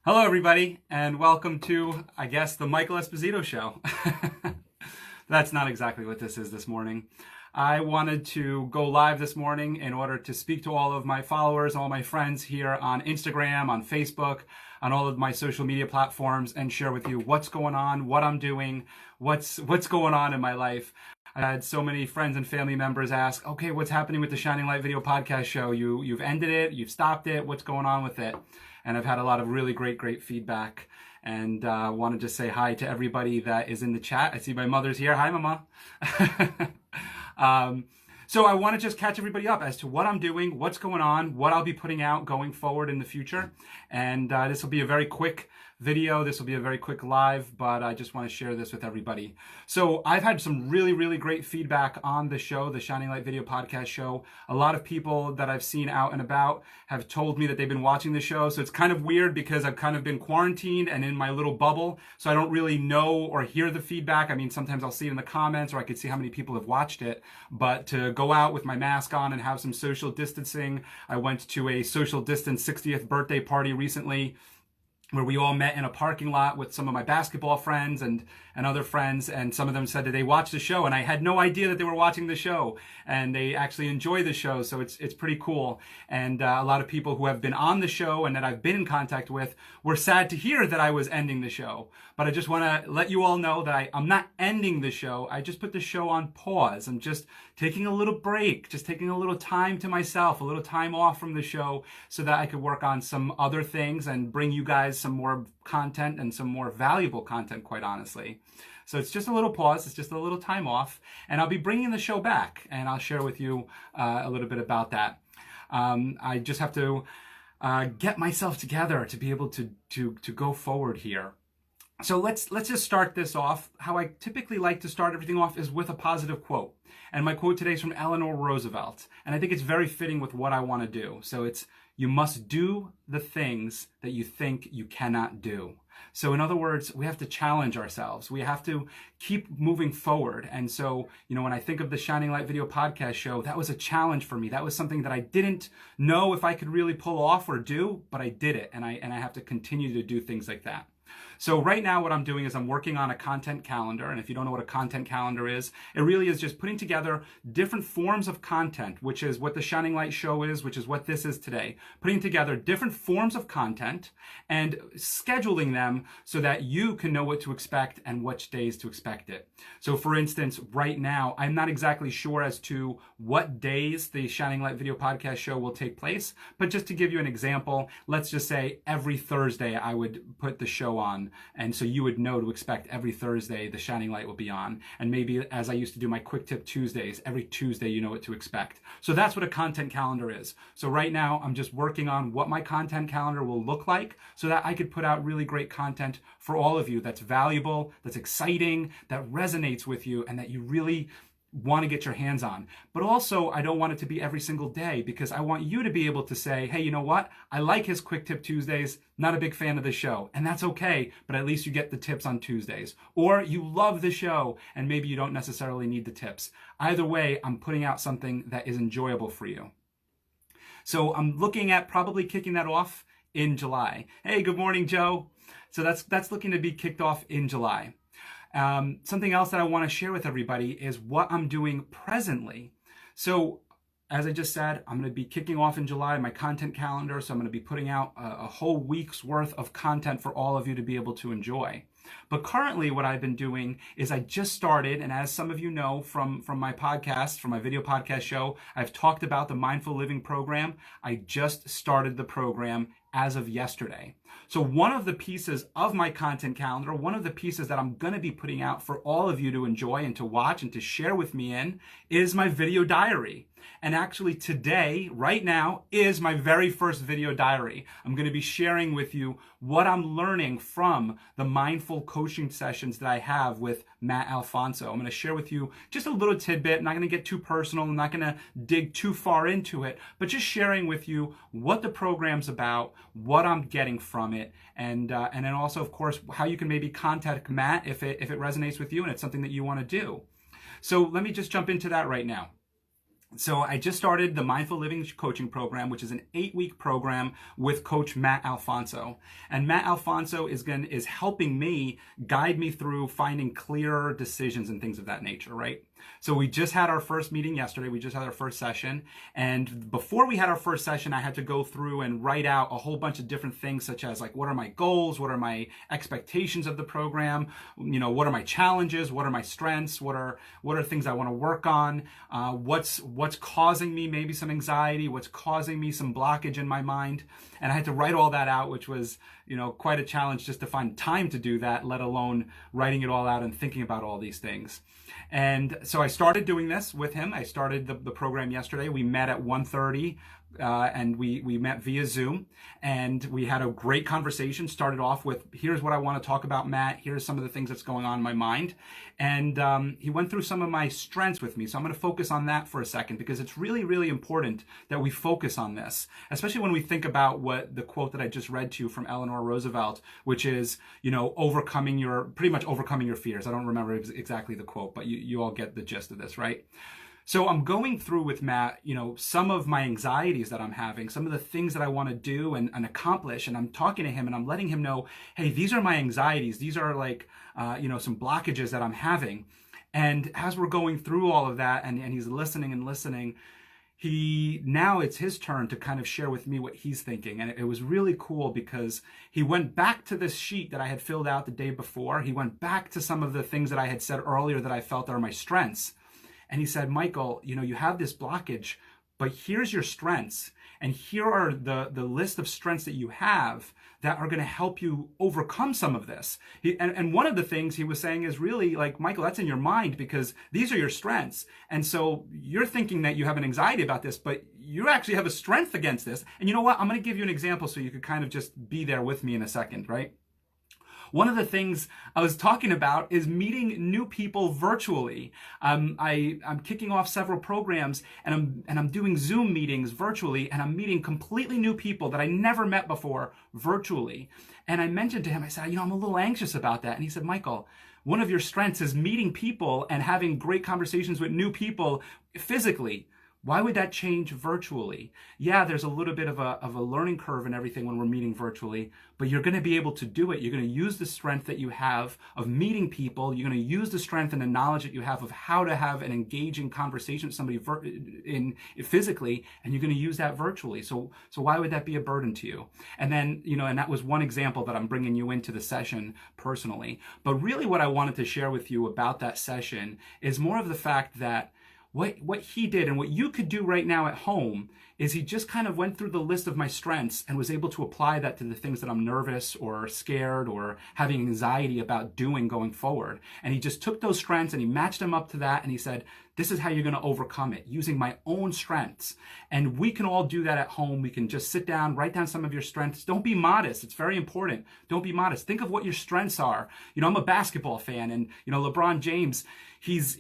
Hello, everybody, and welcome to, I guess, the Michael Esposito Show. That's not exactly what this is this morning. I wanted to go live this morning in order to speak to all of my followers, all my friends here on Instagram, on Facebook, on all of my social media platforms, and share with you what's going on, what I'm doing, what's going on in my life. I had so many friends and family members ask, okay, what's happening with the Shining Light VideoPodcast show? You've ended it, you've stopped it, what's going on with it? And I've had a lot of really great feedback, and wanted to say hi to everybody that is in the chat. I see my mother's here. Hi, Mama. So I want to just catch everybody up as to what I'm doing, what's going on, what I'll be putting out going forward in the future. And this will be a very quick video. This will be a very quick live, but I just want to share this with everybody. So I've had some really great feedback on the show, the Shining Light Video Podcast show. A lot of people that I've seen out and about have told me that they've been watching the show. So it's kind of weird because I've kind of been quarantined and in my little bubble. So I don't really know or hear the feedback. I mean, sometimes I'll see it in the comments or I could see how many people have watched it. But to go out with my mask on and have some social distancing, I went to a social distance 60th birthday party recently, where we all met in a parking lot with some of my basketball friends and other friends, and some of them said that they watched the show, and I had no idea that they were watching the show, and they actually enjoy the show, so it's pretty cool. And a lot of people who have been on the show and that I've been in contact with were sad to hear that I was ending the show. But I just want to let you all know that I'm not ending the show. I just put the show on pause. I'm just taking a little break, just taking a little time to myself, a little time off from the show so that I could work on some other things and bring you guys some more content and some more valuable content, quite honestly. So it's just a little pause. It's just a little time off. And I'll be bringing the show back, and I'll share with you a little bit about that. I just have to get myself together to be able to go forward here. So let's just start this off. How I typically like to start everything off is with a positive quote. And my quote today is from Eleanor Roosevelt. And I think it's very fitting with what I want to do. So it's, you must do the things that you think you cannot do. So in other words, we have to challenge ourselves. We have to keep moving forward. And so, when I think of the Shining Light Video Podcast show, that was a challenge for me. That was something that I didn't know if I could really pull off or do, but I did it. And I have to continue to do things like that. So right now what I'm doing is I'm working on a content calendar. And if you don't know what a content calendar is, it really is just putting together different forms of content, which is what the Shining Light show is, which is what this is today. Putting together different forms of content and scheduling them so that you can know what to expect and which days to expect it. So for instance, right now, I'm not exactly sure as to what days the Shining Light Video Podcast show will take place. But just to give you an example, let's just say every Thursday I would put the show on. And so you would know to expect every Thursday the Shining Light will be on. And maybe as I used to do my Quick Tip Tuesdays, every Tuesday you know what to expect. So that's what a content calendar is. So right now I'm just working on what my content calendar will look like so that I could put out really great content for all of you that's valuable, that's exciting, that resonates with you, and that you really want to get your hands on. But also, I don't want it to be every single day because I want you to be able to say, hey, you know what? I like his Quick Tip Tuesdays, not a big fan of the show. And that's okay, but at least you get the tips on Tuesdays. Or you love the show and maybe you don't necessarily need the tips. Either way, I'm putting out something that is enjoyable for you. So I'm looking at probably kicking that off in July. Hey, good morning, Joe. So that's looking to be kicked off in July. Something else that I want to share with everybody is what I'm doing presently. So as I just said, I'm going to be kicking off in July my content calendar. So I'm going to be putting out a whole week's worth of content for all of you to be able to enjoy. But currently what I've been doing is I just started, and as some of you know from my podcast, from my video podcast show, I've talked about the Mindful Living program. I just started the program as of yesterday. So one of the pieces of my content calendar, one of the pieces that I'm going to be putting out for all of you to enjoy and to watch and to share with me in is my video diary. And actually today, right now, is my very first video diary. I'm going to be sharing with you what I'm learning from the mindful coaching sessions that I have with Alfonso. I'm going to share with you just a little tidbit. I'm not going to get too personal. I'm not going to dig too far into it, but just sharing with you what the program's about, what I'm getting from it, and then also, of course, how you can maybe contact Matt if it resonates with you and it's something that you want to do. So let me just jump into that right now. So I just started the Mindful Living Coaching Program, which is an 8-week program with Coach Matt Alfonso. And Matt Alfonso is helping me guide me through finding clearer decisions and things of that nature, right? So we just had our first meeting yesterday. We just had our first session. And before we had our first session, I had to go through and write out a whole bunch of different things, such as like, what are my goals? What are my expectations of the program? You know, what are my challenges? What are my strengths? What are things I want to work on? What's causing me maybe some anxiety? What's causing me some blockage in my mind? And I had to write all that out, which was, you know, quite a challenge just to find time to do that, let alone writing it all out and thinking about all these things. And so I started doing this with him. I started the program yesterday. We met at 1:30 and we met via Zoom, and we had a great conversation. Started off with, here's what I want to talk about, Matt. Here's some of the things that's going on in my mind. And he went through some of my strengths with me. So I'm going to focus on that for a second, because it's really, really important that we focus on this, especially when we think about what the quote that I just read to you from Eleanor Roosevelt, which is, you know, pretty much overcoming your fears. I don't remember exactly the quote, but you all get the gist of this, right? So I'm going through with Matt, you know, some of my anxieties that I'm having, some of the things that I want to do and accomplish. And I'm talking to him and I'm letting him know, hey, these are my anxieties. These are like, you know, some blockages that I'm having. And as we're going through all of that and he's listening and listening, now it's his turn to kind of share with me what he's thinking. And it was really cool because he went back to this sheet that I had filled out the day before. He went back to some of the things that I had said earlier that I felt are my strengths. And he said, Michael, you know, you have this blockage, but here's your strengths. And here are the list of strengths that you have that are going to help you overcome some of this. And one of the things he was saying is really like, Michael, that's in your mind because these are your strengths. And so you're thinking that you have an anxiety about this, but you actually have a strength against this. And you know what? I'm going to give you an example so you could kind of just be there with me in a second, right? One of the things I was talking about is meeting new people virtually. I'm kicking off several programs and I'm doing Zoom meetings virtually, and I'm meeting completely new people that I never met before virtually. And I mentioned to him, I said, you know, I'm a little anxious about that. And he said, Michael, one of your strengths is meeting people and having great conversations with new people physically. Why would that change virtually? Yeah, there's a little bit of a learning curve and everything when we're meeting virtually, but you're going to be able to do it. You're going to use the strength that you have of meeting people. You're going to use the strength and the knowledge that you have of how to have an engaging conversation with somebody physically, and you're going to use that virtually. So why would that be a burden to you? And then, you know, and that was one example that I'm bringing you into the session personally. But really what I wanted to share with you about that session is more of the fact that what he did and what you could do right now at home is he just kind of went through the list of my strengths and was able to apply that to the things that I'm nervous or scared or having anxiety about doing going forward. And he just took those strengths and he matched them up to that, and he said, this is how you're going to overcome it, using my own strengths. And we can all do that at home. We can just sit down, write down some of your strengths. Don't be modest. It's very important. Don't be modest. Think of what your strengths are. You know, I'm a basketball fan, and, you know, LeBron James, he's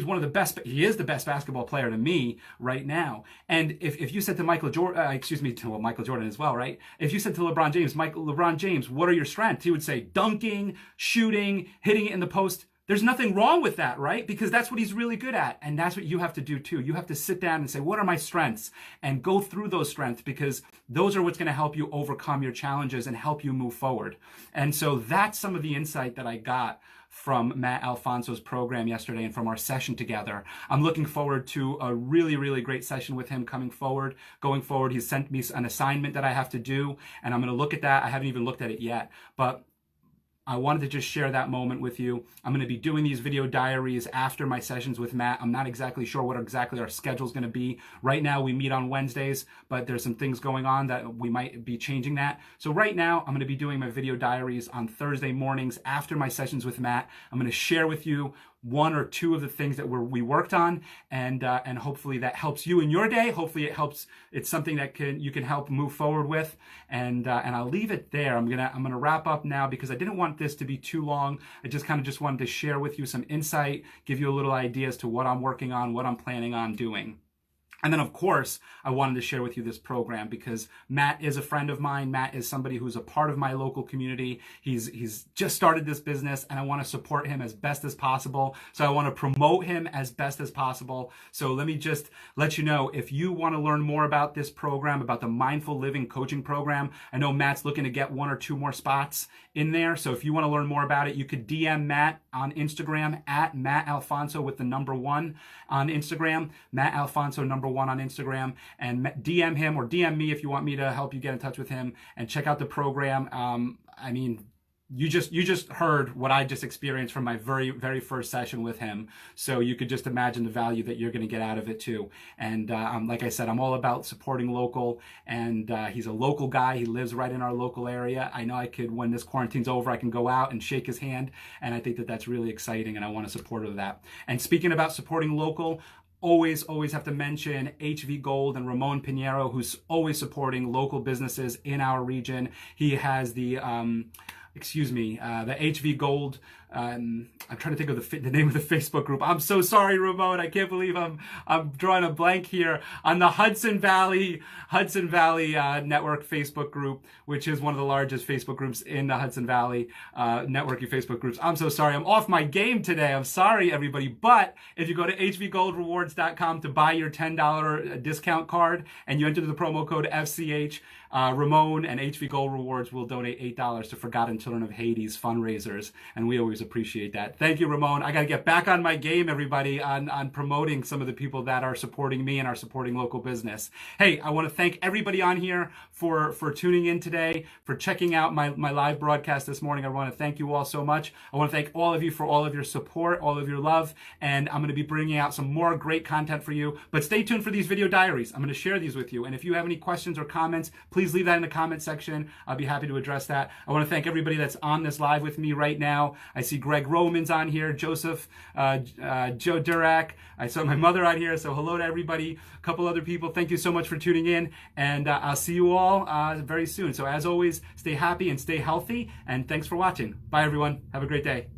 one of the best. He is the best basketball player to me right now. And if you said to Michael Jordan as well, right? If you said to LeBron James, what are your strengths? He would say dunking, shooting, hitting it in the post. There's nothing wrong with that, right? Because that's what he's really good at. And that's what you have to do too. You have to sit down and say, what are my strengths? And go through those strengths, because those are what's going to help you overcome your challenges and help you move forward. And so that's some of the insight that I got from Matt Alfonso's program yesterday and from our session together. I'm looking forward to a really, really great session with him going forward. He sent me an assignment that I have to do, and I'm going to look at that. I haven't even looked at it yet, but I wanted to just share that moment with you. I'm going to be doing these video diaries after my sessions with Matt. I'm not exactly sure what exactly our schedule is going to be. Right now, we meet on Wednesdays, but there's some things going on that we might be changing that. So right now, I'm going to be doing my video diaries on Thursday mornings after my sessions with Matt. I'm going to share with you one or two of the things that we worked on, and hopefully that helps you in your day. Hopefully it's something that you can help move forward with, and I'll leave it there. I'm gonna wrap up now because I didn't want this to be too long. I just wanted to share with you some insight, give you a little idea as to what I'm working on, what I'm planning on doing. And then, of course, I wanted to share with you this program because Matt is a friend of mine. Matt is somebody who's a part of my local community. He's just started this business, and I want to support him as best as possible. So I want to promote him as best as possible. So let me just let you know, if you want to learn more about this program, about the Mindful Living Coaching Program, I know Matt's looking to get 1 or 2 more spots in there. So if you want to learn more about it, you could DM Matt on Instagram at Matt Alfonso with the number 1 on Instagram, Matt Alfonso number 1 on Instagram, and DM him or DM me if you want me to help you get in touch with him and check out the program. I mean, you just heard what I just experienced from my very first session with him. So you could just imagine the value that you're going to get out of it too. And like I said, I'm all about supporting local, and he's a local guy. He lives right in our local area. I know I could, when this quarantine's over, I can go out and shake his hand. And I think that that's really exciting, and I want to support of that. And speaking about supporting local, always have to mention HV Gold and Ramon Pinheiro, who's always supporting local businesses in our region. He has the the HV Gold. I'm trying to think of the name of the Facebook group. I'm so sorry, Ramon. I can't believe I'm drawing a blank here. On the Hudson Valley Network Facebook group, which is one of the largest Facebook groups in the Hudson Valley, networking Facebook groups. I'm so sorry. I'm off my game today. I'm sorry, everybody. But if you go to hvgoldrewards.com to buy your $10 discount card and you enter the promo code FCH, Ramon and HV Gold Rewards will donate $8 to Forgotten Children of Haiti's fundraisers, and we always appreciate that. Thank you, Ramon. I got to get back on my game, everybody, on promoting some of the people that are supporting me and are supporting local business. Hey, I want to thank everybody on here for tuning in today, for checking out my live broadcast this morning. I want to thank you all so much. I want to thank all of you for all of your support, all of your love, and I'm going to be bringing out some more great content for you. But stay tuned for these video diaries. I'm going to share these with you, and if you have any questions or comments, please leave that in the comment section. I'll be happy to address that. I want to thank everybody that's on this live with me right now. I see Greg Roman's on here, Joseph, Joe Durack. I saw my mother on here, so hello to everybody. A couple other people. Thank you so much for tuning in, and I'll see you all very soon. So as always, stay happy and stay healthy, and thanks for watching. Bye, everyone. Have a great day.